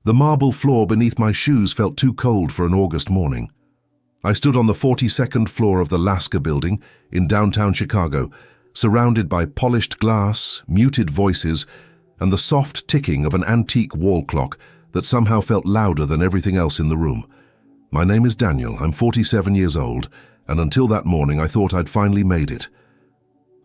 The marble floor beneath my shoes felt too cold for an August morning. I stood on the 42nd floor of the Lasker building in downtown Chicago, surrounded by polished glass, muted voices, and the soft ticking of an antique wall clock that somehow felt louder than everything else in the room. My name is Daniel, I'm 47 years old, and until that morning I thought I'd finally made it.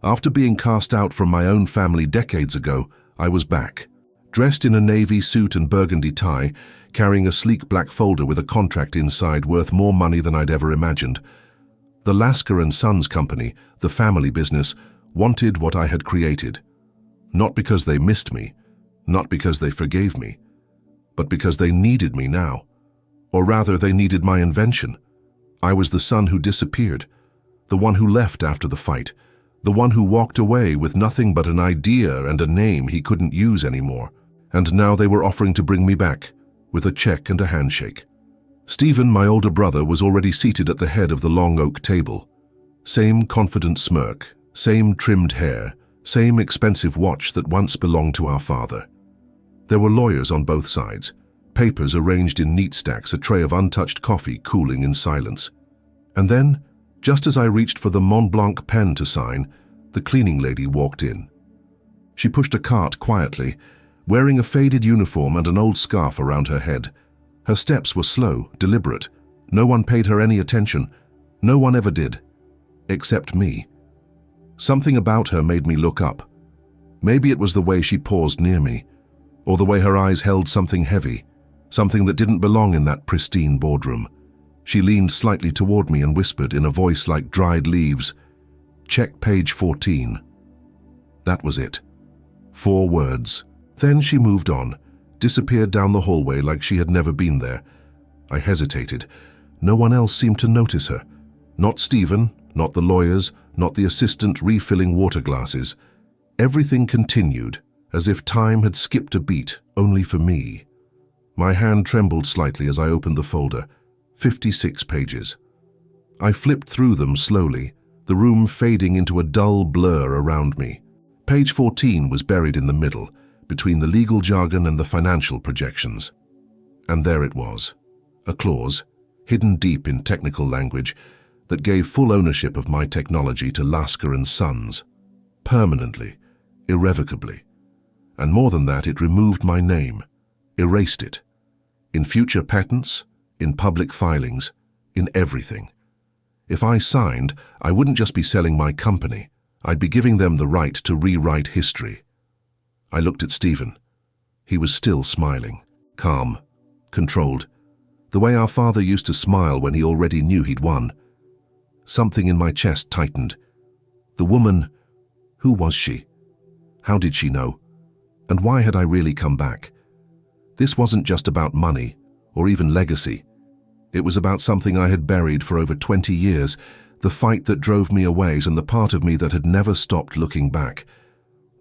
After being cast out from my own family decades ago, I was back. Dressed in a navy suit and burgundy tie, carrying a sleek black folder with a contract inside worth more money than I'd ever imagined. The Lasker & Sons company, the family business, wanted what I had created. Not because they missed me, not because they forgave me, but because they needed me now. Or rather, they needed my invention. I was the son who disappeared, the one who left after the fight, the one who walked away with nothing but an idea and a name he couldn't use anymore. And now they were offering to bring me back, with a check and a handshake. Stephen, my older brother, was already seated at the head of the long oak table. Same confident smirk, same trimmed hair, same expensive watch that once belonged to our father. There were lawyers on both sides, papers arranged in neat stacks, a tray of untouched coffee cooling in silence. And then, just as I reached for the Mont Blanc pen to sign, the cleaning lady walked in. She pushed a cart quietly, wearing a faded uniform and an old scarf around her head. Her steps were slow, deliberate. No one paid her any attention. No one ever did. Except me. Something about her made me look up. Maybe it was the way she paused near me, or the way her eyes held something heavy, something that didn't belong in that pristine boardroom. She leaned slightly toward me and whispered in a voice like dried leaves, "Check page 14. That was it. 4 words. Then she moved on, disappeared down the hallway like she had never been there. I hesitated. No one else seemed to notice her. Not Stephen, not the lawyers, not the assistant refilling water glasses. Everything continued, as if time had skipped a beat, only for me. My hand trembled slightly as I opened the folder. 56 pages. I flipped through them slowly, the room fading into a dull blur around me. Page 14 was buried in the middle, between the legal jargon and the financial projections. And there it was, a clause, hidden deep in technical language, that gave full ownership of my technology to Lasker & Sons. Permanently, irrevocably. And more than that, it removed my name, erased it. In future patents, in public filings, in everything. If I signed, I wouldn't just be selling my company, I'd be giving them the right to rewrite history. I looked at Stephen. He was still smiling, calm, controlled, the way our father used to smile when he already knew he'd won. Something in my chest tightened. The woman, who was she? How did she know? And why had I really come back? This wasn't just about money, or even legacy. It was about something I had buried for over 20 years, the fight that drove me away and the part of me that had never stopped looking back.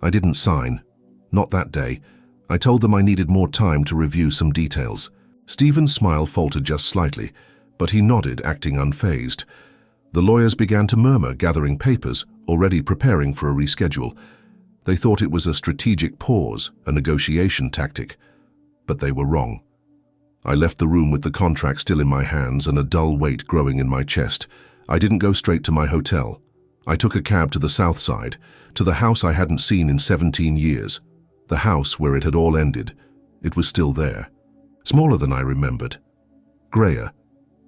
I didn't sign. Not that day. I told them I needed more time to review some details. Stephen's smile faltered just slightly, but he nodded, acting unfazed. The lawyers began to murmur, gathering papers, already preparing for a reschedule. They thought it was a strategic pause, a negotiation tactic. But they were wrong. I left the room with the contract still in my hands and a dull weight growing in my chest. I didn't go straight to my hotel. I took a cab to the south side, to the house I hadn't seen in 17 years. The house where it had all ended. It was still there. Smaller than I remembered. Grayer.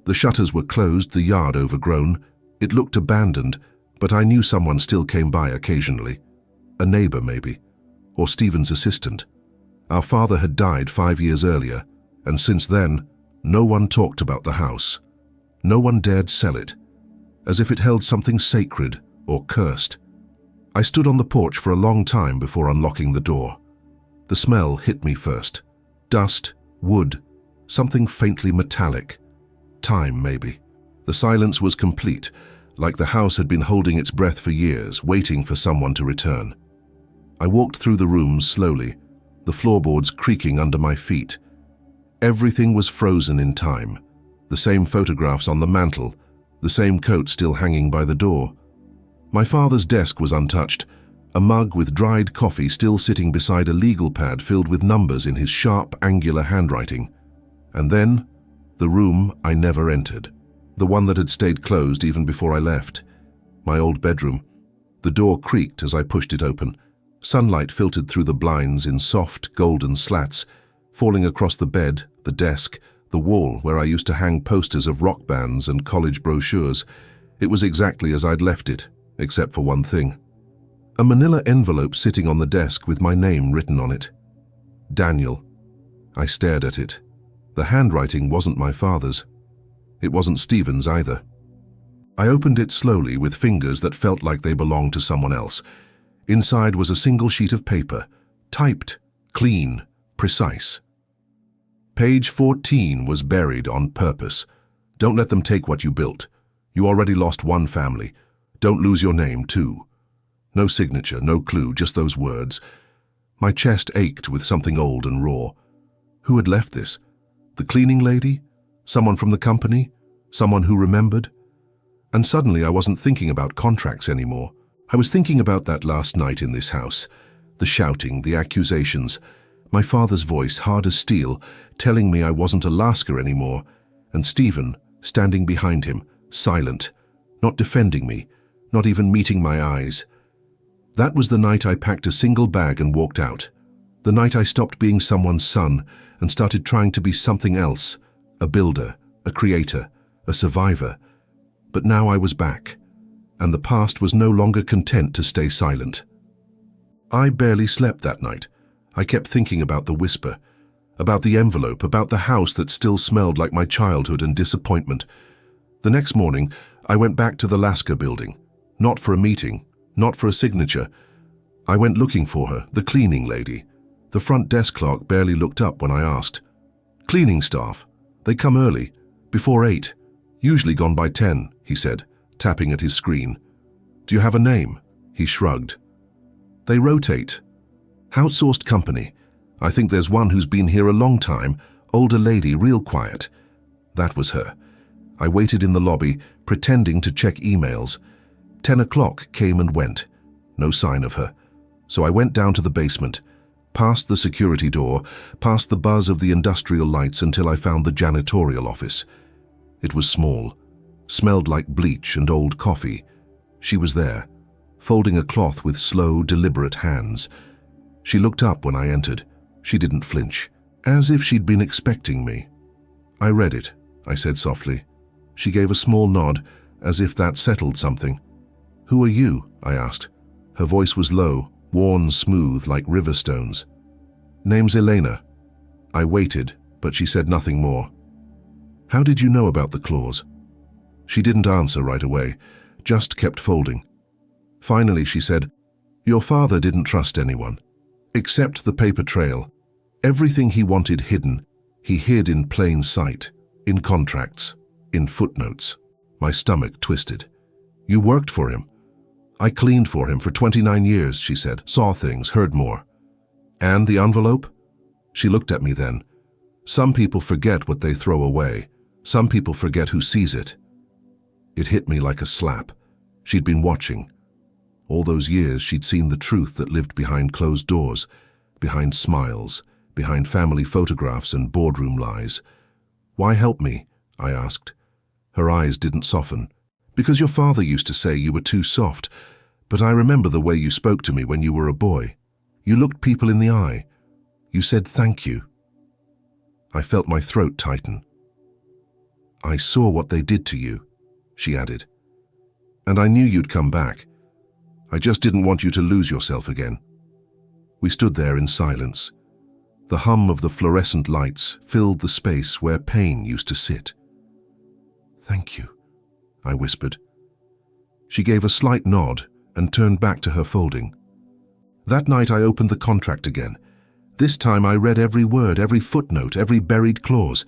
The shutters were closed, the yard overgrown. It looked abandoned, but I knew someone still came by occasionally. A neighbor, maybe. Or Stephen's assistant. Our father had died 5 years earlier, and since then, no one talked about the house. No one dared sell it, as if it held something sacred or cursed. I stood on the porch for a long time before unlocking the door. The smell hit me first. Dust, wood, something faintly metallic. Time, maybe. The silence was complete, like the house had been holding its breath for years, waiting for someone to return. I walked through the rooms slowly, the floorboards creaking under my feet. Everything was frozen in time. The same photographs on the mantel, the same coat still hanging by the door. My father's desk was untouched, a mug with dried coffee still sitting beside a legal pad filled with numbers in his sharp, angular handwriting. And then, the room I never entered. The one that had stayed closed even before I left. My old bedroom. The door creaked as I pushed it open. Sunlight filtered through the blinds in soft, golden slats, falling across the bed, the desk, the wall where I used to hang posters of rock bands and college brochures. It was exactly as I'd left it, except for one thing. A manila envelope sitting on the desk with my name written on it. Daniel. I stared at it. The handwriting wasn't my father's. It wasn't Stephen's either. I opened it slowly with fingers that felt like they belonged to someone else. Inside was a single sheet of paper, typed, clean, precise. Page 14 was buried on purpose. Don't let them take what you built. You already lost one family. Don't lose your name, too. No signature, no clue, just those words. My chest ached with something old and raw. Who had left this? The cleaning lady? Someone from the company? Someone who remembered? And suddenly I wasn't thinking about contracts anymore. I was thinking about that last night in this house. The shouting, the accusations. My father's voice, hard as steel, telling me I wasn't a Lascar anymore. And Stephen, standing behind him, silent, not defending me, not even meeting my eyes. That was the night I packed a single bag and walked out. The night I stopped being someone's son and started trying to be something else, a builder, a creator, a survivor. But now I was back, and the past was no longer content to stay silent. I barely slept that night. I kept thinking about the whisper, about the envelope, about the house that still smelled like my childhood and disappointment. The next morning, I went back to the Lascar building, not for a meeting, not for a signature. I went looking for her, the cleaning lady. The front desk clerk barely looked up when I asked. Cleaning staff. They come early, before 8, usually gone by 10, he said, tapping at his screen. Do you have a name? He shrugged. They rotate. Outsourced company. I think there's one who's been here a long time, older lady, real quiet. That was her. I waited in the lobby, pretending to check emails. 10 o'clock came and went. No sign of her. So I went down to the basement, past the security door, past the buzz of the industrial lights until I found the janitorial office. It was small, smelled like bleach and old coffee. She was there, folding a cloth with slow, deliberate hands. She looked up when I entered. She didn't flinch, as if she'd been expecting me. I read it, I said softly. She gave a small nod, as if that settled something. Who are you? I asked. Her voice was low, worn smooth like river stones. Name's Elena. I waited, but she said nothing more. How did you know about the clause? She didn't answer right away, just kept folding. Finally she said, Your father didn't trust anyone, except the paper trail. Everything he wanted hidden, he hid in plain sight, in contracts, in footnotes. My stomach twisted. You worked for him. I cleaned for him for 29 years, she said, saw things, heard more. And the envelope? She looked at me then. Some people forget what they throw away. Some people forget who sees it. It hit me like a slap. She'd been watching. All those years she'd seen the truth that lived behind closed doors, behind smiles, behind family photographs and boardroom lies. Why help me? I asked. Her eyes didn't soften. Because your father used to say you were too soft, but I remember the way you spoke to me when you were a boy. You looked people in the eye. You said thank you. I felt my throat tighten. I saw what they did to you, she added. And I knew you'd come back. I just didn't want you to lose yourself again. We stood there in silence. The hum of the fluorescent lights filled the space where pain used to sit. Thank you, I whispered. She gave a slight nod and turned back to her folding. That night I opened the contract again. This time I read every word, every footnote, every buried clause.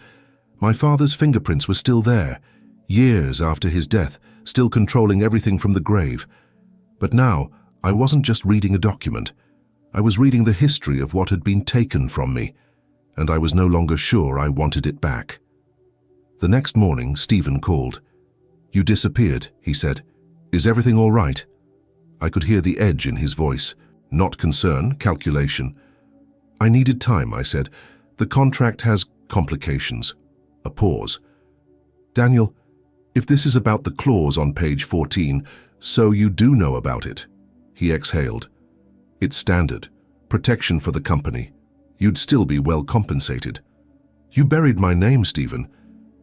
My father's fingerprints were still there, years after his death, still controlling everything from the grave. But now I wasn't just reading a document. I was reading the history of what had been taken from me, and I was no longer sure I wanted it back. The next morning, Stephen called. You disappeared, he said. Is everything all right? I could hear the edge in his voice. Not concern, calculation. I needed time, I said. The contract has complications. A pause. Daniel, if this is about the clause on page 14, so you do know about it. He exhaled. It's standard. Protection for the company. You'd still be well compensated. You buried my name, Stephen.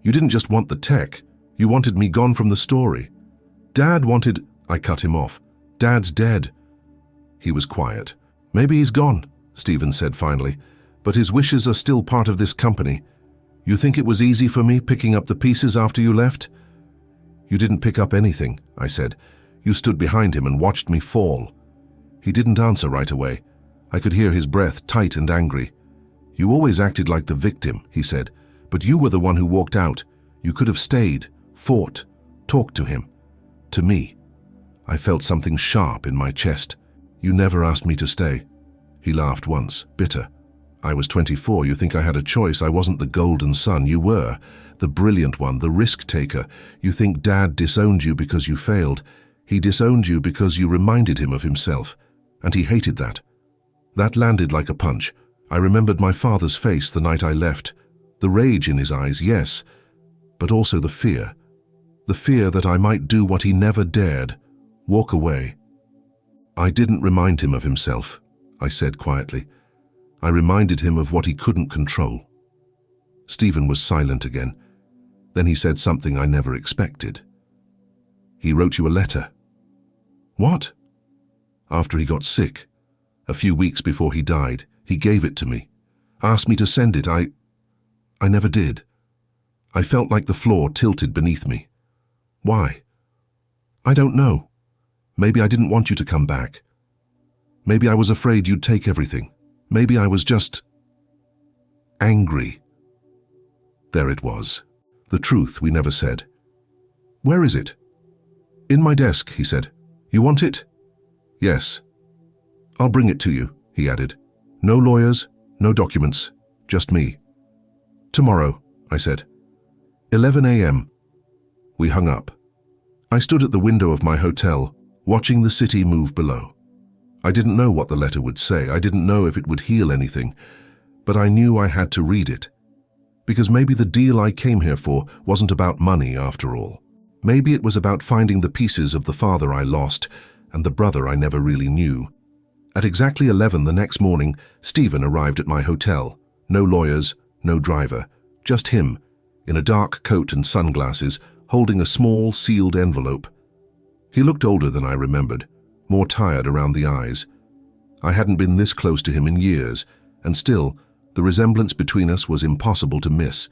You didn't just want the tech. You wanted me gone from the story. Dad wanted... I cut him off. Dad's dead. He was quiet. Maybe he's gone, Stephen said finally, but his wishes are still part of this company. You think it was easy for me picking up the pieces after you left? You didn't pick up anything, I said. You stood behind him and watched me fall. He didn't answer right away. I could hear his breath tight and angry. You always acted like the victim, he said, but you were the one who walked out. You could have stayed, fought, talked to him. To me. I felt something sharp in my chest. You never asked me to stay. He laughed once, bitter. I was 24. You think I had a choice? I wasn't the golden son. You were. The brilliant one, the risk-taker. You think Dad disowned you because you failed. He disowned you because you reminded him of himself. And he hated that. That landed like a punch. I remembered my father's face the night I left. The rage in his eyes, yes, but also the fear. The fear that I might do what he never dared, walk away. I didn't remind him of himself, I said quietly. I reminded him of what he couldn't control. Stephen was silent again. Then he said something I never expected. He wrote you a letter. What? After he got sick, a few weeks before he died, he gave it to me. Asked me to send it. I never did. I felt like the floor tilted beneath me. Why? I don't know. Maybe I didn't want you to come back. Maybe I was afraid you'd take everything. Maybe I was just angry. There it was. The truth we never said. Where is it? In my desk, he said. You want it? Yes. I'll bring it to you, he added. No lawyers, no documents, just me. Tomorrow, I said. 11 a.m. We hung up. I stood at the window of my hotel, watching the city move below. I didn't know what the letter would say. I didn't know if it would heal anything, but I knew I had to read it. Because maybe the deal I came here for wasn't about money after all. Maybe it was about finding the pieces of the father I lost and the brother I never really knew. At exactly 11 the next morning, Stephen arrived at my hotel. No lawyers, no driver, just him, in a dark coat and sunglasses, holding a small, sealed envelope. He looked older than I remembered, more tired around the eyes. I hadn't been this close to him in years, and still, the resemblance between us was impossible to miss.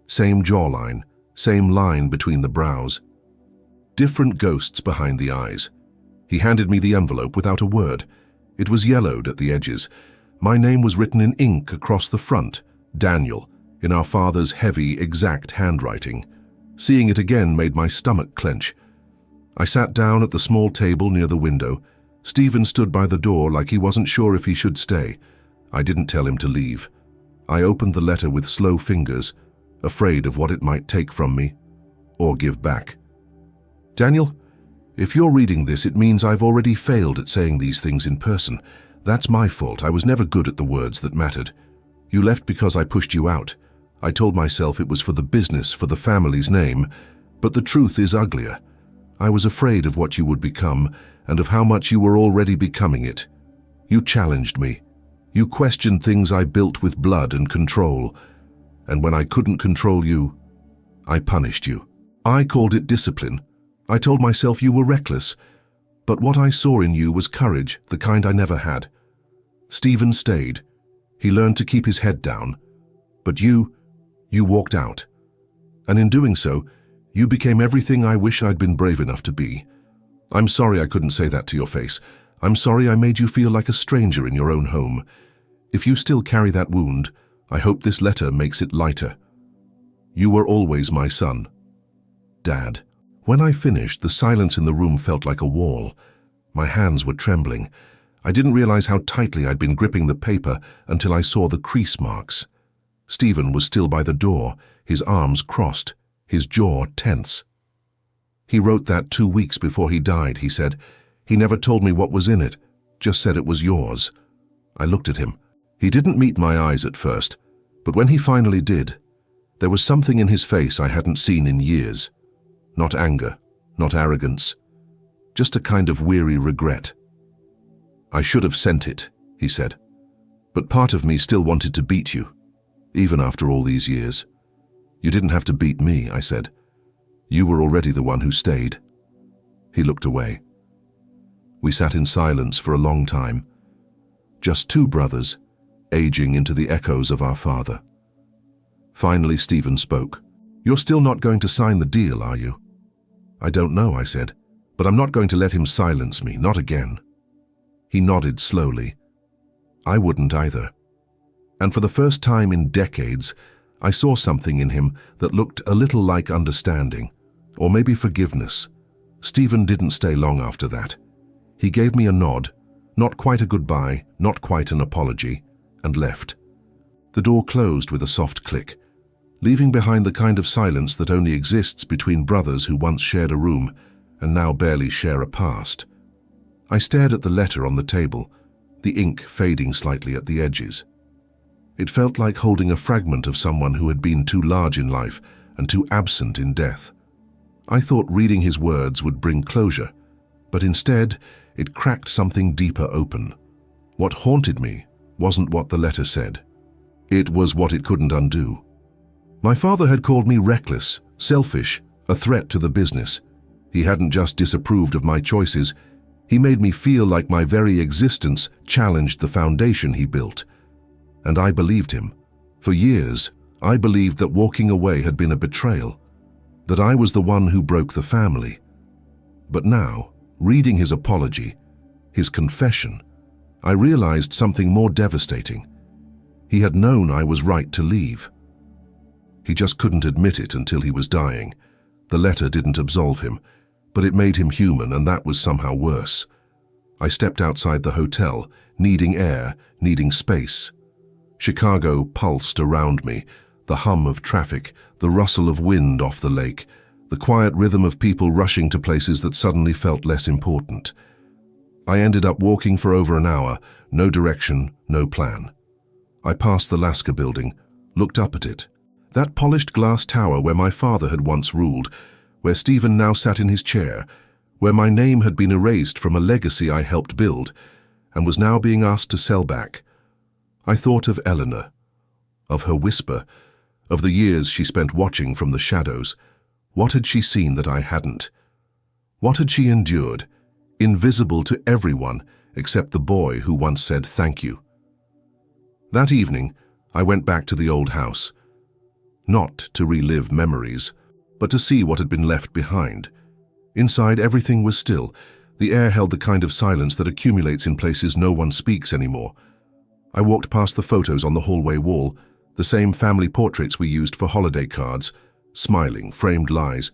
Same jawline, same line between the brows. Different ghosts behind the eyes. He handed me the envelope without a word. It was yellowed at the edges. My name was written in ink across the front, Daniel, in our father's heavy, exact handwriting. Seeing it again made my stomach clench. I sat down at the small table near the window. Stephen stood by the door like he wasn't sure if he should stay. I didn't tell him to leave. I opened the letter with slow fingers, afraid of what it might take from me, or give back. Daniel, if you're reading this, it means I've already failed at saying these things in person. That's my fault. I was never good at the words that mattered. You left because I pushed you out. I told myself it was for the business, for the family's name, but the truth is uglier. I was afraid of what you would become and of how much you were already becoming it. You challenged me. You questioned things I built with blood and control. And when I couldn't control you, I punished you. I called it discipline. I told myself you were reckless. But what I saw in you was courage, the kind I never had. Stephen stayed. He learned to keep his head down. But you walked out. And in doing so, you became everything I wish I'd been brave enough to be. I'm sorry I couldn't say that to your face. I'm sorry I made you feel like a stranger in your own home. If you still carry that wound, I hope this letter makes it lighter. You were always my son. Dad. When I finished, the silence in the room felt like a wall. My hands were trembling. I didn't realize how tightly I'd been gripping the paper until I saw the crease marks. Stephen was still by the door, his arms crossed, his jaw tense. He wrote that 2 weeks before he died, he said. He never told me what was in it, just said it was yours. I looked at him. He didn't meet my eyes at first, but when he finally did, there was something in his face I hadn't seen in years. Not anger, not arrogance, just a kind of weary regret. I should have sent it, he said, but part of me still wanted to beat you, even after all these years. You didn't have to beat me, I said. You were already the one who stayed. He looked away. We sat in silence for a long time, just two brothers, aging into the echoes of our father. Finally, Stephen spoke. You're still not going to sign the deal, are you? I don't know, I said, but I'm not going to let him silence me, not again. He nodded slowly. I wouldn't either. And for the first time in decades, I saw something in him that looked a little like understanding, or maybe forgiveness. Stephen didn't stay long after that. He gave me a nod, not quite a goodbye, not quite an apology, and left. The door closed with a soft click, leaving behind the kind of silence that only exists between brothers who once shared a room and now barely share a past. I stared at the letter on the table, the ink fading slightly at the edges. It felt like holding a fragment of someone who had been too large in life and too absent in death. I thought reading his words would bring closure, but instead it cracked something deeper open. What haunted me wasn't what the letter said. It was what it couldn't undo. My father had called me reckless, selfish, a threat to the business. He hadn't just disapproved of my choices, he made me feel like my very existence challenged the foundation he built. And I believed him. For years, I believed that walking away had been a betrayal, that I was the one who broke the family. But now, reading his apology, his confession, I realized something more devastating. He had known I was right to leave. He just couldn't admit it until he was dying. The letter didn't absolve him, but it made him human, and that was somehow worse. I stepped outside the hotel, needing air, needing space. Chicago pulsed around me, the hum of traffic, the rustle of wind off the lake, the quiet rhythm of people rushing to places that suddenly felt less important. I ended up walking for over an hour, no direction, no plan. I passed the Lasker building, looked up at it. That polished glass tower where my father had once ruled, where Stephen now sat in his chair, where my name had been erased from a legacy I helped build, and was now being asked to sell back. I thought of Eleanor, of her whisper, of the years she spent watching from the shadows. What had she seen that I hadn't? What had she endured, invisible to everyone except the boy who once said thank you? That evening, I went back to the old house, not to relive memories, but to see what had been left behind. Inside, everything was still. The air held the kind of silence that accumulates in places no one speaks anymore. I walked past the photos on the hallway wall, the same family portraits we used for holiday cards, smiling, framed lies.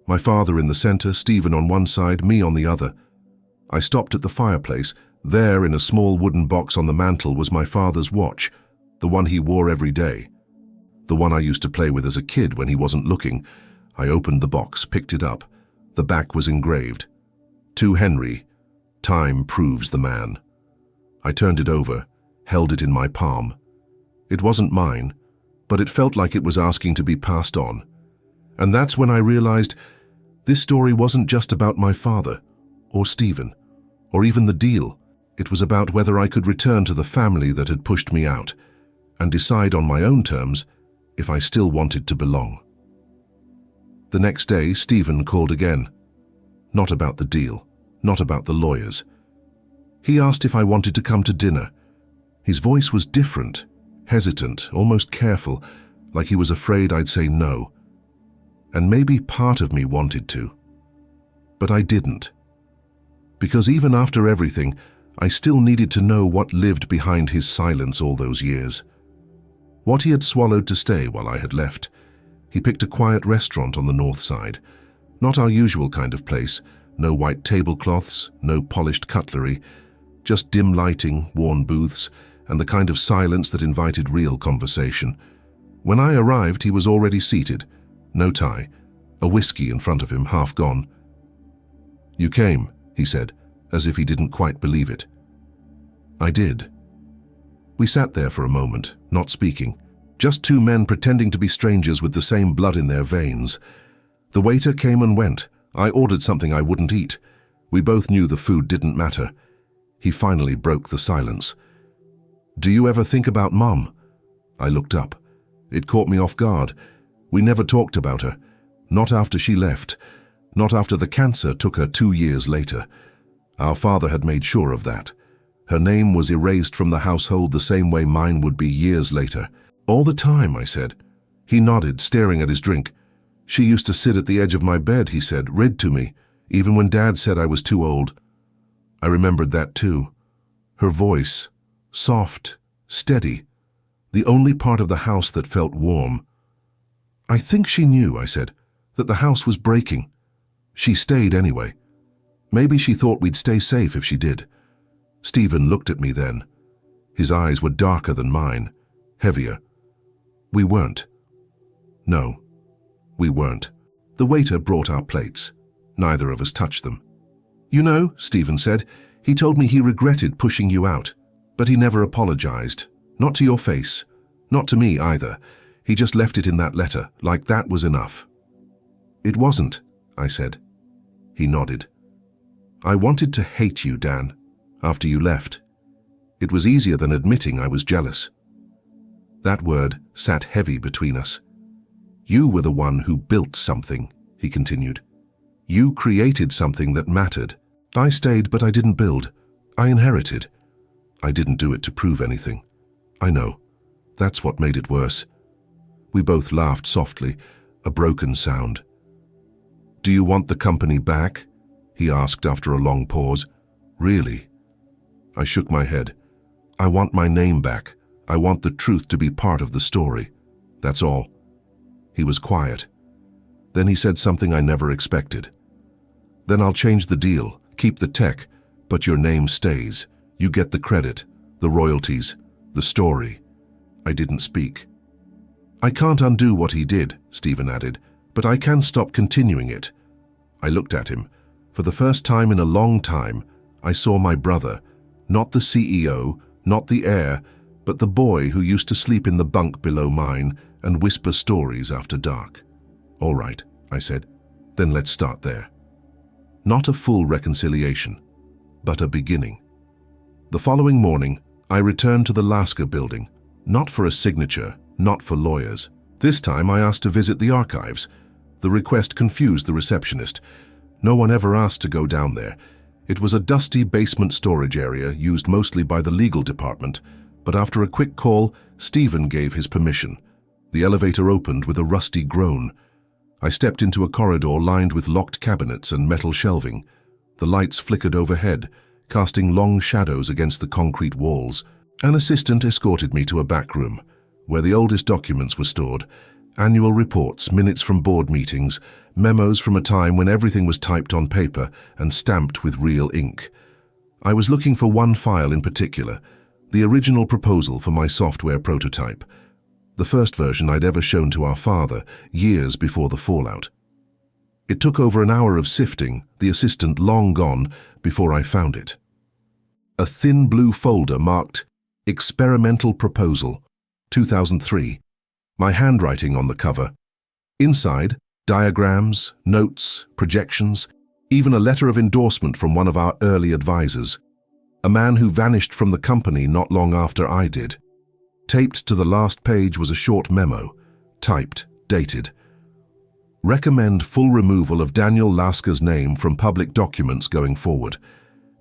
My father in the center, Stephen on one side, me on the other. I stopped at the fireplace. There, in a small wooden box on the mantel, was my father's watch, the one he wore every day. The one I used to play with as a kid when he wasn't looking. I opened the box, picked it up. The back was engraved. To Henry, time proves the man. I turned it over, held it in my palm. It wasn't mine, but it felt like it was asking to be passed on. And that's when I realized this story wasn't just about my father, or Stephen, or even the deal. It was about whether I could return to the family that had pushed me out, and decide on my own terms if I still wanted to belong. The next day, Stephen called again. Not about the deal, not about the lawyers. He asked if I wanted to come to dinner. His voice was different, hesitant, almost careful, like he was afraid I'd say no. And maybe part of me wanted to. But I didn't. Because even after everything, I still needed to know what lived behind his silence all those years. What he had swallowed to stay while I had left. He picked a quiet restaurant on the north side. Not our usual kind of place, no white tablecloths, no polished cutlery, just dim lighting, worn booths, and the kind of silence that invited real conversation. When I arrived, he was already seated, no tie, a whiskey in front of him, half gone. "You came," he said, as if he didn't quite believe it. I did. We sat there for a moment, not speaking, just two men pretending to be strangers with the same blood in their veins. The waiter came and went. I ordered something I wouldn't eat. We both knew the food didn't matter. He finally broke the silence. "Do you ever think about Mom?" I looked up. It caught me off guard. We never talked about her. Not after she left. Not after the cancer took her 2 years later. Our father had made sure of that. Her name was erased from the household the same way mine would be years later. "All the time," I said. He nodded, staring at his drink. "She used to sit at the edge of my bed," he said, "read to me, even when Dad said I was too old." I remembered that too. Her voice, soft, steady, the only part of the house that felt warm. "I think she knew," I said, "that the house was breaking. She stayed anyway. Maybe she thought we'd stay safe if she did." Stephen looked at me then. His eyes were darker than mine, heavier. "We weren't." "No, we weren't." The waiter brought our plates. Neither of us touched them. "You know," Stephen said, "he told me he regretted pushing you out, but he never apologized. Not to your face. Not to me either. He just left it in that letter, like that was enough." "It wasn't," I said. He nodded. "I wanted to hate you, Dan, after you left. It was easier than admitting I was jealous." That word sat heavy between us. "You were the one who built something," he continued. "You created something that mattered. I stayed, but I didn't build. I inherited. I didn't do it to prove anything. I know. That's what made it worse." We both laughed softly, a broken sound. "Do you want the company back?" he asked after a long pause. "Really?" I shook my head. "I want my name back. I want the truth to be part of the story. That's all." He was quiet. Then he said something I never expected. "Then I'll change the deal, keep the tech, but your name stays. You get the credit, the royalties, the story." I didn't speak. "I can't undo what he did," Stephen added, "but I can stop continuing it." I looked at him. For the first time in a long time, I saw my brother, not the CEO, not the heir, but the boy who used to sleep in the bunk below mine and whisper stories after dark. "All right," I said, "then let's start there." Not a full reconciliation, but a beginning. The following morning, I returned to the Lasker building, not for a signature, not for lawyers. This time I asked to visit the archives. The request confused the receptionist. No one ever asked to go down there. It was a dusty basement storage area used mostly by the legal department, but after a quick call, Stephen gave his permission. The elevator opened with a rusty groan. I stepped into a corridor lined with locked cabinets and metal shelving. The lights flickered overhead, casting long shadows against the concrete walls. An assistant escorted me to a back room, where the oldest documents were stored. Annual reports, minutes from board meetings, memos from a time when everything was typed on paper and stamped with real ink. I was looking for one file in particular, the original proposal for my software prototype, the first version I'd ever shown to our father, years before the fallout. It took over an hour of sifting, the assistant long gone, before I found it. A thin blue folder marked Experimental Proposal, 2003. My handwriting on the cover. Inside, diagrams, notes, projections, even a letter of endorsement from one of our early advisors, a man who vanished from the company not long after I did. Taped to the last page was a short memo, typed, dated. Recommend full removal of Daniel Lasker's name from public documents going forward.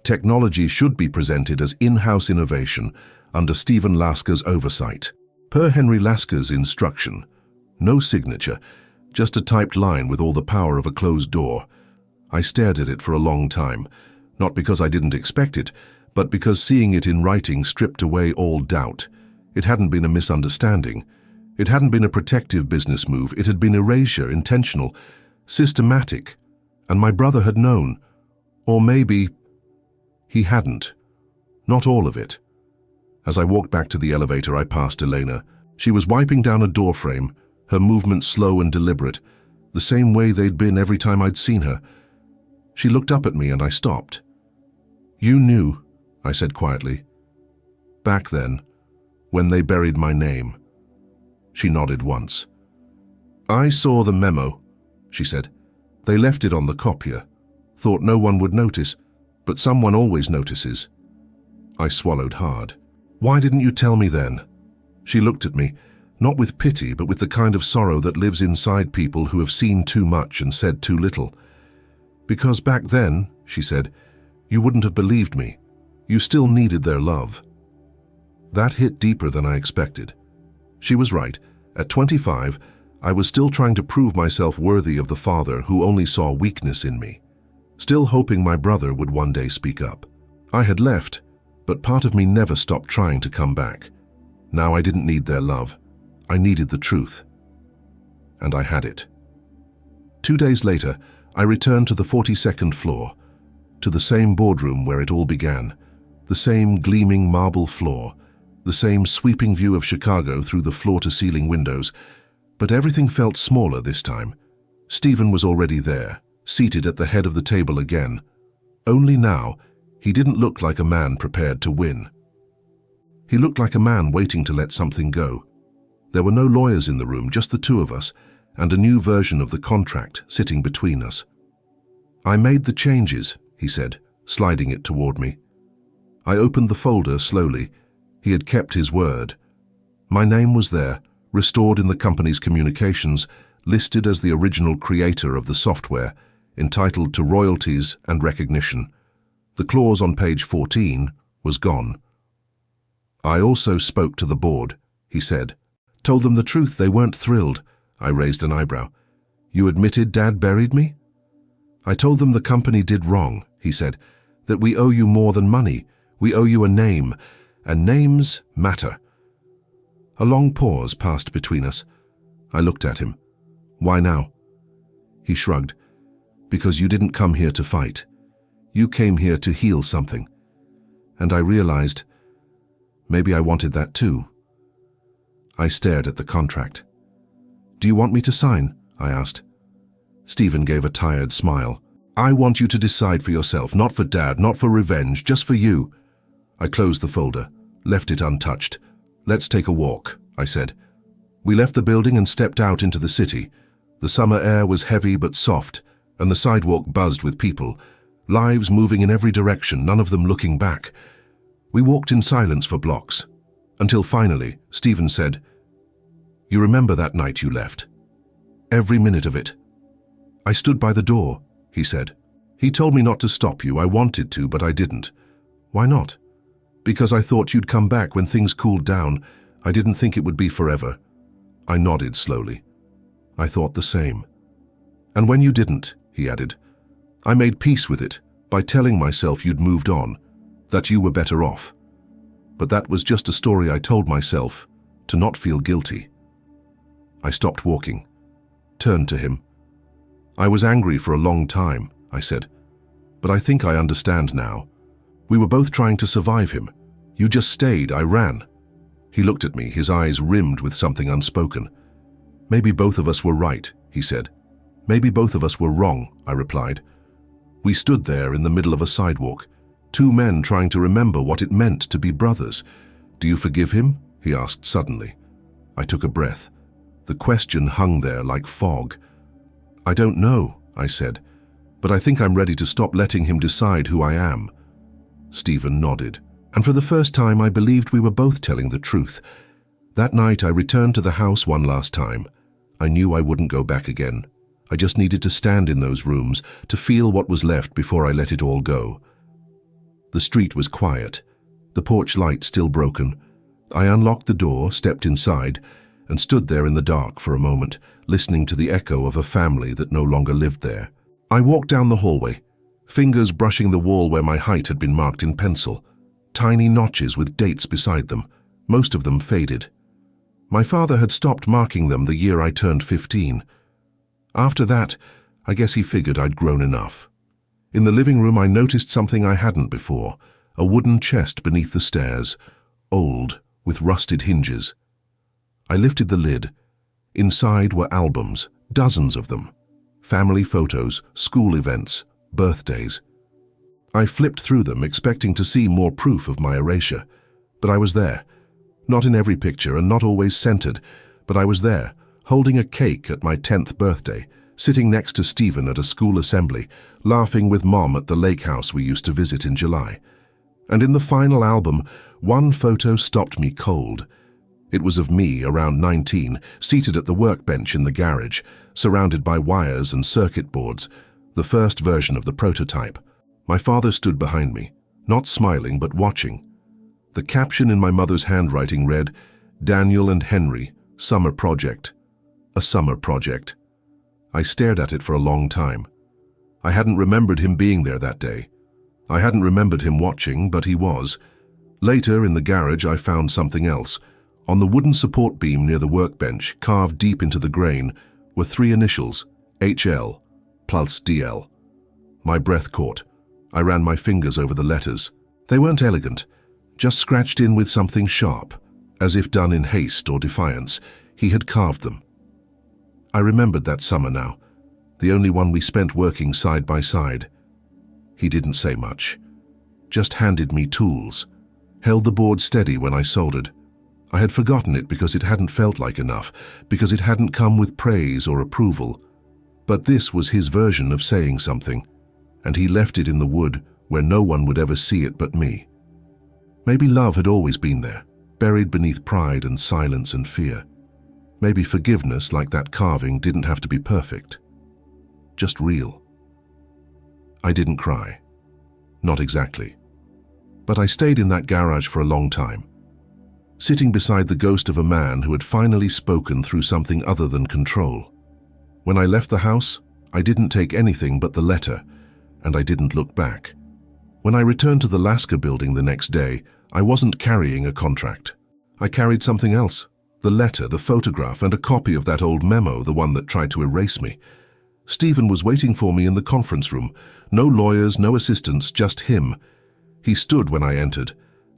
Technology should be presented as in-house innovation under Stephen Lasker's oversight. Per Henry Lasker's instruction. No signature, just a typed line with all the power of a closed door. I stared at it for a long time, not because I didn't expect it, but because seeing it in writing stripped away all doubt. It hadn't been a misunderstanding. It hadn't been a protective business move. It had been erasure, intentional, systematic. And my brother had known. Or maybe he hadn't. Not all of it. As I walked back to the elevator, I passed Elena. She was wiping down a doorframe, her movements slow and deliberate, the same way they'd been every time I'd seen her. She looked up at me and I stopped. You knew, I said quietly. Back then, when they buried my name. She nodded once. I saw the memo, she said. They left it on the copier. Thought no one would notice, but someone always notices. I swallowed hard. Why didn't you tell me then? She looked at me, not with pity, but with the kind of sorrow that lives inside people who have seen too much and said too little. Because back then, she said, you wouldn't have believed me. You still needed their love. That hit deeper than I expected. She was right. At 25, I was still trying to prove myself worthy of the father who only saw weakness in me, still hoping my brother would one day speak up. I had left, but part of me never stopped trying to come back. Now I didn't need their love. I needed the truth. And I had it. 2 days later, I returned to the 42nd floor, to the same boardroom where it all began, the same gleaming marble floor, the same sweeping view of Chicago through the floor-to-ceiling windows, but everything felt smaller this time. Stephen was already there, seated at the head of the table again. Only now, he didn't look like a man prepared to win. He looked like a man waiting to let something go. There were no lawyers in the room, just the two of us, and a new version of the contract sitting between us. I made the changes, he said, sliding it toward me. I opened the folder slowly. He had kept his word. My name was there, restored in the company's communications, listed as the original creator of the software, entitled to royalties and recognition. The clause on page 14 was gone. I also spoke to the board, he said. Told them the truth. They weren't thrilled. I raised an eyebrow. You admitted Dad buried me? I told them the company did wrong, he said, that we owe you more than money. We owe you a name, and names matter. A long pause passed between us. I looked at him. Why now? He shrugged. Because you didn't come here to fight. You came here to heal something. And I realized, maybe I wanted that too. I stared at the contract. Do you want me to sign? I asked. Stephen gave a tired smile. I want you to decide for yourself, not for Dad, not for revenge, just for you. I closed the folder, left it untouched. Let's take a walk, I said. We left the building and stepped out into the city. The summer air was heavy but soft, and the sidewalk buzzed with people, lives moving in every direction, none of them looking back. We walked in silence for blocks, until finally, Stephen said, You remember that night you left? Every minute of it. I stood by the door, he said. He told me not to stop you. I wanted to, but I didn't. Why not? Because I thought you'd come back when things cooled down. I didn't think it would be forever. I nodded slowly. I thought the same. And when you didn't, he added, I made peace with it by telling myself you'd moved on, that you were better off. But that was just a story I told myself to not feel guilty. I stopped walking, turned to him. I was angry for a long time, I said, but I think I understand now. We were both trying to survive him. You just stayed, I ran. He looked at me, his eyes rimmed with something unspoken. Maybe both of us were right, he said. Maybe both of us were wrong, I replied. We stood there in the middle of a sidewalk, two men trying to remember what it meant to be brothers. Do you forgive him? He asked suddenly. I took a breath. The question hung there like fog. I don't know, I said, but I think I'm ready to stop letting him decide who I am. Stephen nodded, and for the first time I believed we were both telling the truth. That night I returned to the house one last time. I knew I wouldn't go back again. I just needed to stand in those rooms, to feel what was left before I let it all go. The street was quiet, the porch light still broken. I unlocked the door, stepped inside, and stood there in the dark for a moment, listening to the echo of a family that no longer lived there. I walked down the hallway, fingers brushing the wall where my height had been marked in pencil, tiny notches with dates beside them, most of them faded. My father had stopped marking them the year I turned 15. After that, I guess he figured I'd grown enough. In the living room I noticed something I hadn't before, a wooden chest beneath the stairs, old, with rusted hinges. I lifted the lid. Inside were albums, dozens of them. Family photos, school events, birthdays. I flipped through them, expecting to see more proof of my erasure. But I was there. Not in every picture and not always centered, but I was there, holding a cake at my 10th birthday, sitting next to Stephen at a school assembly, laughing with Mom at the lake house we used to visit in July. And in the final album, one photo stopped me cold. It was of me, around 19, seated at the workbench in the garage, surrounded by wires and circuit boards, the first version of the prototype. My father stood behind me, not smiling but watching. The caption in my mother's handwriting read, "Daniel and Henry, Summer Project." A summer project. I stared at it for a long time. I hadn't remembered him being there that day. I hadn't remembered him watching, but he was. Later, in the garage, I found something else. On the wooden support beam near the workbench, carved deep into the grain, were 3 initials, HL plus DL. My breath caught. I ran my fingers over the letters. They weren't elegant, just scratched in with something sharp, as if done in haste or defiance. He had carved them. I remembered that summer now, the only one we spent working side by side. He didn't say much, just handed me tools, held the board steady when I soldered. I had forgotten it because it hadn't felt like enough, because it hadn't come with praise or approval. But this was his version of saying something, and he left it in the wood where no one would ever see it but me. Maybe love had always been there, buried beneath pride and silence and fear. Maybe forgiveness, like that carving, didn't have to be perfect. Just real. I didn't cry. Not exactly. But I stayed in that garage for a long time, sitting beside the ghost of a man who had finally spoken through something other than control. When I left the house, I didn't take anything but the letter, and I didn't look back. When I returned to the Lasker building the next day, I wasn't carrying a contract. I carried something else. The letter, the photograph, and a copy of that old memo, the one that tried to erase me. Stephen was waiting for me in the conference room. No lawyers, no assistants, just him. He stood when I entered,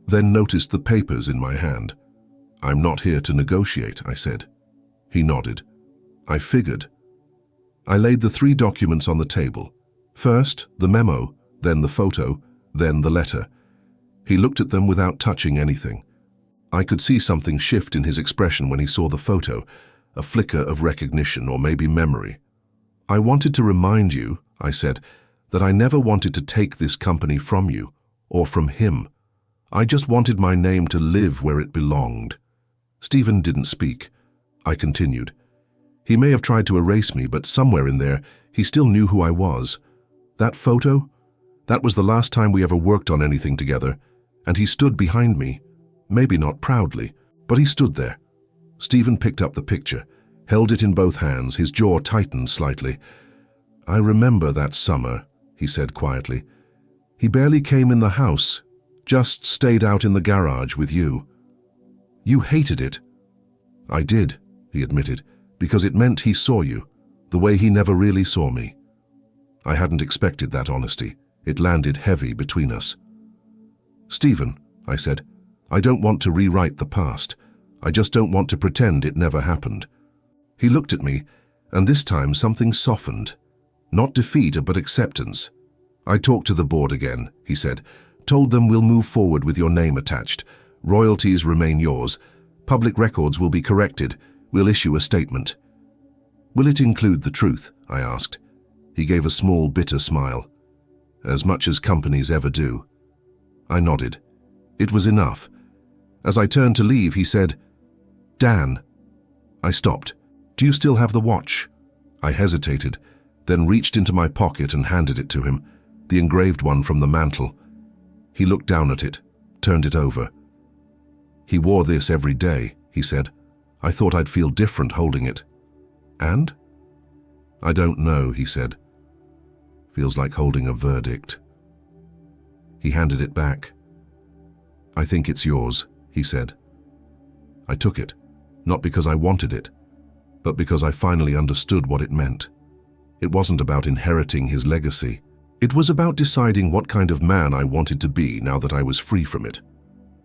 then noticed the papers in my hand. "I'm not here to negotiate," I said. He nodded. I figured. I laid the 3 documents on the table. First, the memo, then the photo, then the letter. He looked at them without touching anything. I could see something shift in his expression when he saw the photo, a flicker of recognition or maybe memory. "I wanted to remind you," I said, "that I never wanted to take this company from you, or from him. I just wanted my name to live where it belonged." Stephen didn't speak. I continued. He may have tried to erase me, but somewhere in there, he still knew who I was. That photo? That was the last time we ever worked on anything together, and he stood behind me. Maybe not proudly, but he stood there. Stephen picked up the picture, held it in both hands, his jaw tightened slightly. "I remember that summer," he said quietly. "He barely came in the house, just stayed out in the garage with you. You hated it." "I did," he admitted, "because it meant he saw you, the way he never really saw me." I hadn't expected that honesty. It landed heavy between us. "Stephen," I said, "I don't want to rewrite the past. I just don't want to pretend it never happened." He looked at me, and this time something softened. Not defeat, but acceptance. "I talked to the board again," he said. "Told them we'll move forward with your name attached. Royalties remain yours. Public records will be corrected. We'll issue a statement." "Will it include the truth?" I asked. He gave a small, bitter smile. "As much as companies ever do." I nodded. It was enough. As I turned to leave, he said, "Dan." I stopped. "Do you still have the watch?" I hesitated, then reached into my pocket and handed it to him, the engraved one from the mantel. He looked down at it, turned it over. "He wore this every day," he said. "I thought I'd feel different holding it." "And?" "I don't know," he said. "Feels like holding a verdict." He handed it back. "I think it's yours," he said. I took it, not because I wanted it, but because I finally understood what it meant. It wasn't about inheriting his legacy. It was about deciding what kind of man I wanted to be now that I was free from it.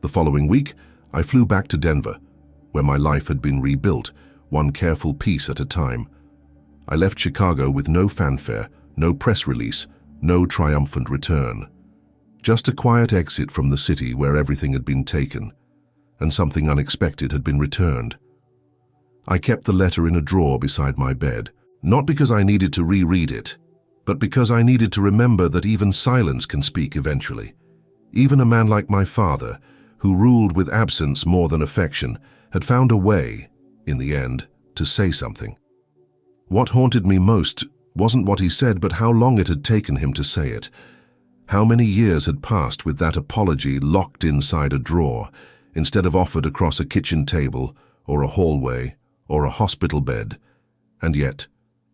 The following week, I flew back to Denver, where my life had been rebuilt, one careful piece at a time. I left Chicago with no fanfare, no press release, no triumphant return. Just a quiet exit from the city where everything had been taken, and something unexpected had been returned. I kept the letter in a drawer beside my bed, not because I needed to reread it, but because I needed to remember that even silence can speak eventually. Even a man like my father, who ruled with absence more than affection, had found a way, in the end, to say something. What haunted me most wasn't what he said, but how long it had taken him to say it. How many years had passed with that apology locked inside a drawer, instead of offered across a kitchen table, or a hallway, or a hospital bed. And yet,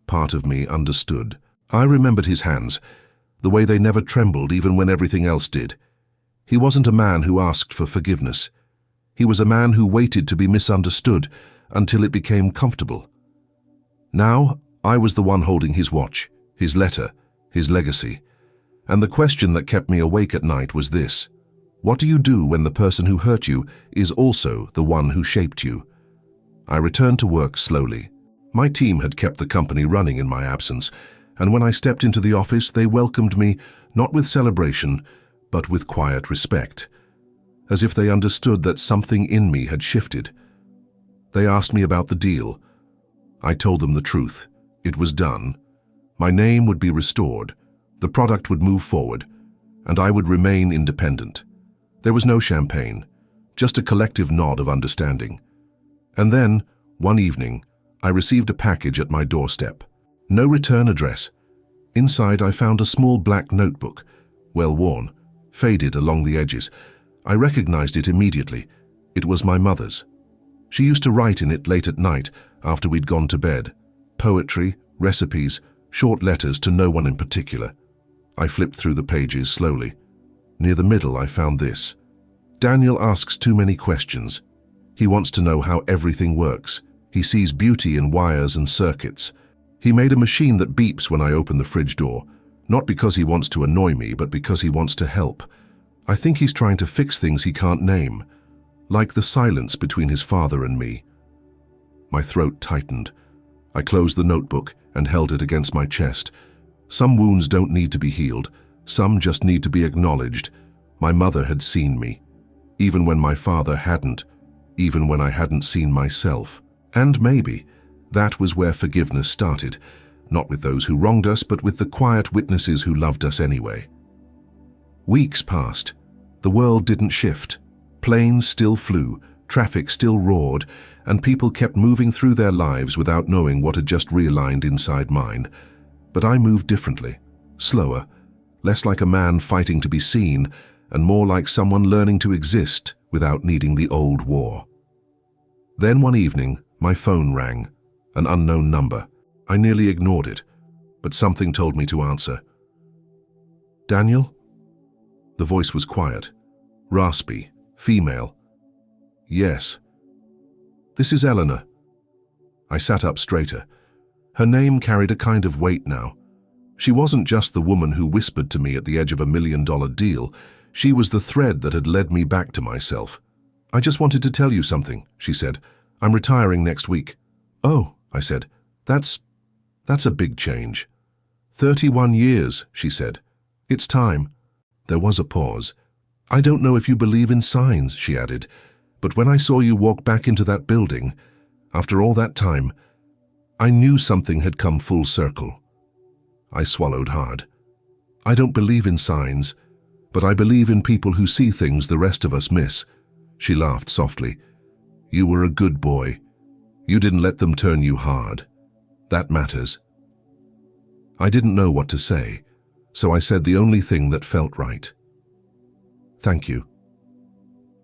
part of me understood. I remembered his hands, the way they never trembled even when everything else did. He wasn't a man who asked for forgiveness. He was a man who waited to be misunderstood until it became comfortable. Now, I was the one holding his watch, his letter, his legacy. And the question that kept me awake at night was this: what do you do when the person who hurt you is also the one who shaped you? I returned to work slowly. My team had kept the company running in my absence, and when I stepped into the office, they welcomed me not with celebration, but with quiet respect, as if they understood that something in me had shifted. They asked me about the deal. I told them the truth. It was done. My name would be restored, the product would move forward, and I would remain independent. There was no champagne, just a collective nod of understanding. And then, one evening, I received a package at my doorstep. No return address. Inside, I found a small black notebook, well worn, faded along the edges. I recognized it immediately. It was my mother's. She used to write in it late at night after we'd gone to bed. Poetry, recipes, short letters to no one in particular. I flipped through the pages slowly. Near the middle, I found this. Daniel asks too many questions. He wants to know how everything works. He sees beauty in wires and circuits. He made a machine that beeps when I open the fridge door, not because he wants to annoy me, but because he wants to help. I think he's trying to fix things he can't name, like the silence between his father and me. My throat tightened. I closed the notebook and held it against my chest. Some wounds don't need to be healed. Some just need to be acknowledged. My mother had seen me, even when my father hadn't, even when I hadn't seen myself. And maybe that was where forgiveness started, not with those who wronged us, but with the quiet witnesses who loved us anyway. Weeks passed. The world didn't shift. Planes still flew, traffic still roared, and people kept moving through their lives without knowing what had just realigned inside mine. But I moved differently, slower, less like a man fighting to be seen, and more like someone learning to exist without needing the old war. Then one evening, my phone rang, an unknown number. I nearly ignored it, but something told me to answer. Daniel? The voice was quiet, raspy, female. Yes. This is Eleanor. I sat up straighter. Her name carried a kind of weight now. She wasn't just the woman who whispered to me at the edge of $1 million deal. She was the thread that had led me back to myself. I just wanted to tell you something, she said. I'm retiring next week. Oh, I said. That's a big change. 31 years, she said. It's time. There was a pause. I don't know if you believe in signs, she added, but when I saw you walk back into that building, after all that time, I knew something had come full circle. I swallowed hard. I don't believe in signs, but I believe in people who see things the rest of us miss. She laughed softly. You were a good boy. You didn't let them turn you hard. That matters. I didn't know what to say, so I said the only thing that felt right. Thank you.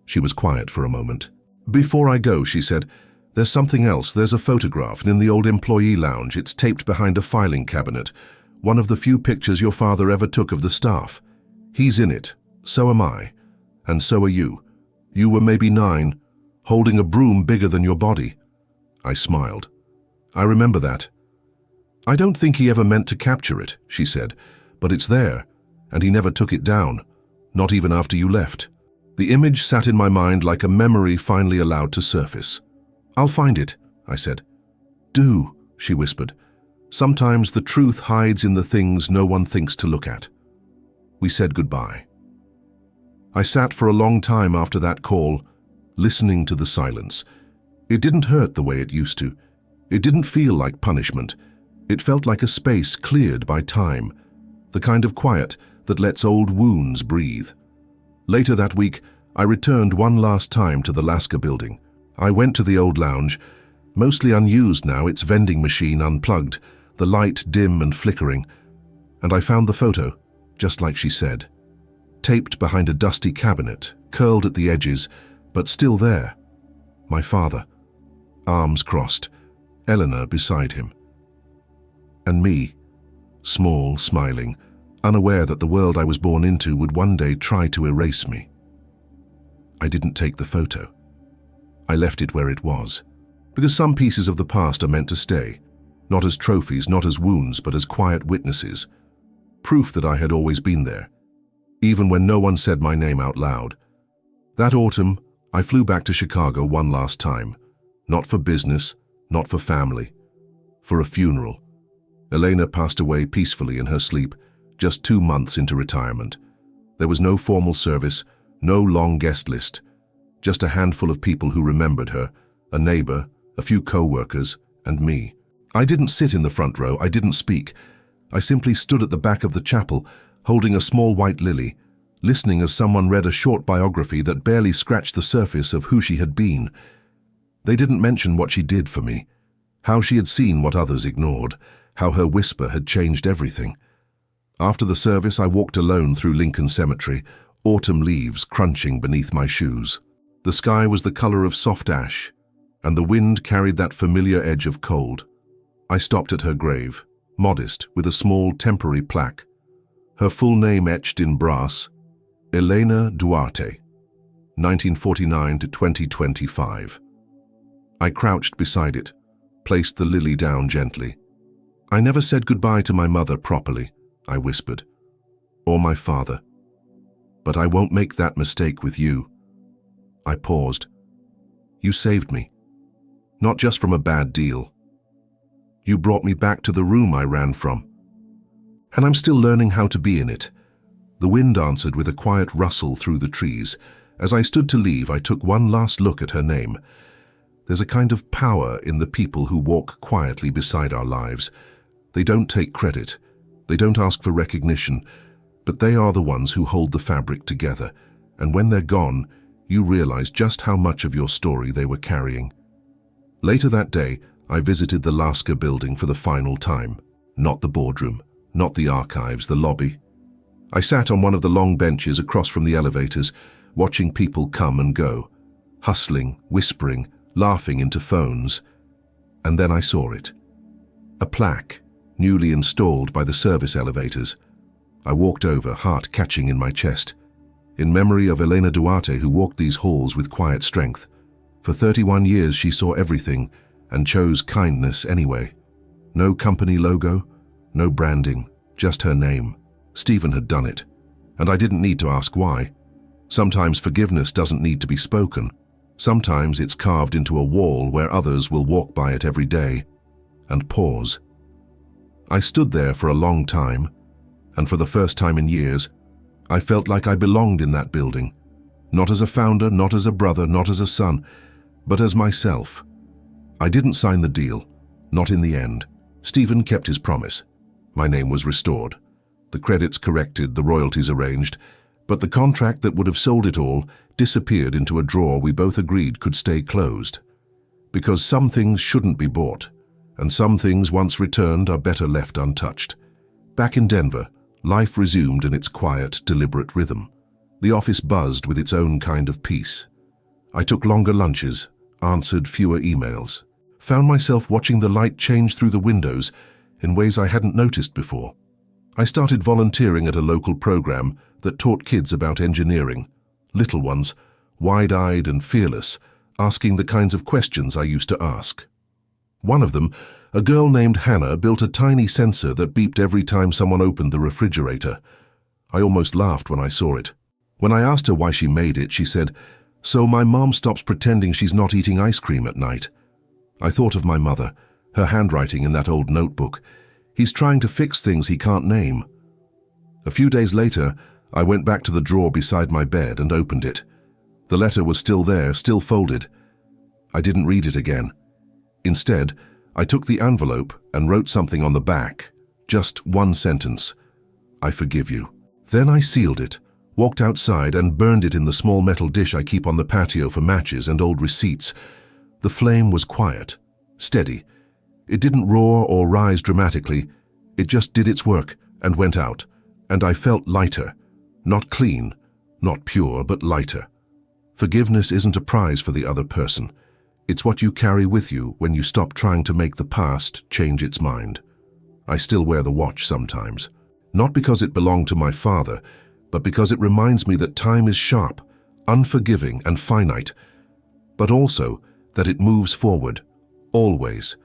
She was quiet for a moment. Before I go, she said, there's something else. There's a photograph in the old employee lounge. It's taped behind a filing cabinet. One of the few pictures your father ever took of the staff. He's in it. So am I. And so are you. You were maybe 9, holding a broom bigger than your body. I smiled. I remember that. I don't think he ever meant to capture it, she said, but it's there, and he never took it down, not even after you left. The image sat in my mind like a memory finally allowed to surface. I'll find it, I said. Do, she whispered. Sometimes the truth hides in the things no one thinks to look at. We said goodbye. I sat for a long time after that call, listening to the silence. It didn't hurt the way it used to. It didn't feel like punishment. It felt like a space cleared by time, the kind of quiet that lets old wounds breathe. Later that week, I returned one last time to the Lasker building. I went to the old lounge, mostly unused now, its vending machine unplugged, the light dim and flickering, and I found the photo, just like she said. Taped behind a dusty cabinet, curled at the edges, but still there. My father, arms crossed, Eleanor beside him. And me, small, smiling, unaware that the world I was born into would one day try to erase me. I didn't take the photo. I left it where it was, because some pieces of the past are meant to stay, not as trophies, not as wounds, but as quiet witnesses. Proof that I had always been there, even when no one said my name out loud. That autumn, I flew back to Chicago one last time, not for business, not for family, for a funeral. Elena passed away peacefully in her sleep, just 2 months into retirement. There was no formal service, no long guest list, just a handful of people who remembered her, a neighbor, a few co-workers, and me. I didn't sit in the front row, I didn't speak. I simply stood at the back of the chapel, holding a small white lily, listening as someone read a short biography that barely scratched the surface of who she had been. They didn't mention what she did for me, how she had seen what others ignored, how her whisper had changed everything. After the service, I walked alone through Lincoln Cemetery, autumn leaves crunching beneath my shoes. The sky was the color of soft ash, and the wind carried that familiar edge of cold. I stopped at her grave, modest, with a small temporary plaque. Her full name etched in brass, Elena Duarte, 1949 to 2025. I crouched beside it, placed the lily down gently. I never said goodbye to my mother properly, I whispered, or my father. But I won't make that mistake with you. I paused. You saved me, not just from a bad deal. You brought me back to the room I ran from. And I'm still learning how to be in it. The wind answered with a quiet rustle through the trees. As I stood to leave, I took one last look at her name. There's a kind of power in the people who walk quietly beside our lives. They don't take credit. They don't ask for recognition, but they are the ones who hold the fabric together. And when they're gone, you realize just how much of your story they were carrying. Later that day, I visited the Lasker building for the final time. Not the boardroom, not the archives, the lobby. I sat on one of the long benches across from the elevators, watching people come and go, hustling, whispering, laughing into phones. And then I saw it. A plaque, newly installed by the service elevators. I walked over, heart catching in my chest, in memory of Elena Duarte, who walked these halls with quiet strength. For 31 years she saw everything and chose kindness anyway. No company logo, no branding, just her name. Stephen had done it, and I didn't need to ask why. Sometimes forgiveness doesn't need to be spoken. Sometimes it's carved into a wall where others will walk by it every day and pause. I stood there for a long time, and for the first time in years, I felt like I belonged in that building. Not as a founder, not as a brother, not as a son, but as myself. I didn't sign the deal, not in the end. Stephen kept his promise. My name was restored. The credits corrected, the royalties arranged, but the contract that would have sold it all disappeared into a drawer we both agreed could stay closed. Because some things shouldn't be bought, and some things once returned are better left untouched. Back in Denver, life resumed in its quiet, deliberate rhythm. The office buzzed with its own kind of peace. I took longer lunches, answered fewer emails, found myself watching the light change through the windows in ways I hadn't noticed before. I started volunteering at a local program that taught kids about engineering, little ones, wide-eyed and fearless, asking the kinds of questions I used to ask. One of them, a girl named Hannah, built a tiny sensor that beeped every time someone opened the refrigerator. I almost laughed when I saw it. When I asked her why she made it, she said, "So my mom stops pretending she's not eating ice cream at night." I thought of my mother, her handwriting in that old notebook. He's trying to fix things he can't name. A few days later, I went back to the drawer beside my bed and opened it. The letter was still there, still folded. I didn't read it again. Instead, I took the envelope and wrote something on the back. Just one sentence. I forgive you. Then I sealed it, walked outside and burned it in the small metal dish I keep on the patio for matches and old receipts. The flame was quiet, steady. It didn't roar or rise dramatically. It just did its work and went out. And I felt lighter. Not clean, not pure, but lighter. Forgiveness isn't a prize for the other person. It's what you carry with you when you stop trying to make the past change its mind. I still wear the watch sometimes. Not because it belonged to my father, but because it reminds me that time is sharp, unforgiving and finite, but also that it moves forward, always.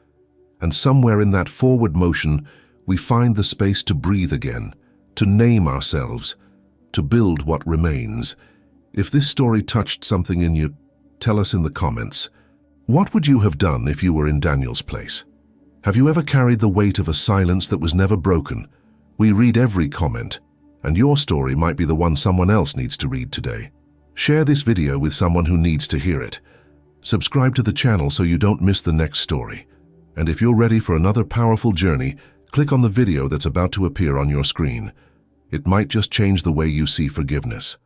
And somewhere in that forward motion, we find the space to breathe again, to name ourselves, to build what remains. If this story touched something in you, tell us in the comments. What would you have done if you were in Daniel's place? Have you ever carried the weight of a silence that was never broken? We read every comment, and your story might be the one someone else needs to read today. Share this video with someone who needs to hear it. Subscribe to the channel so you don't miss the next story. And if you're ready for another powerful journey, click on the video that's about to appear on your screen. It might just change the way you see forgiveness.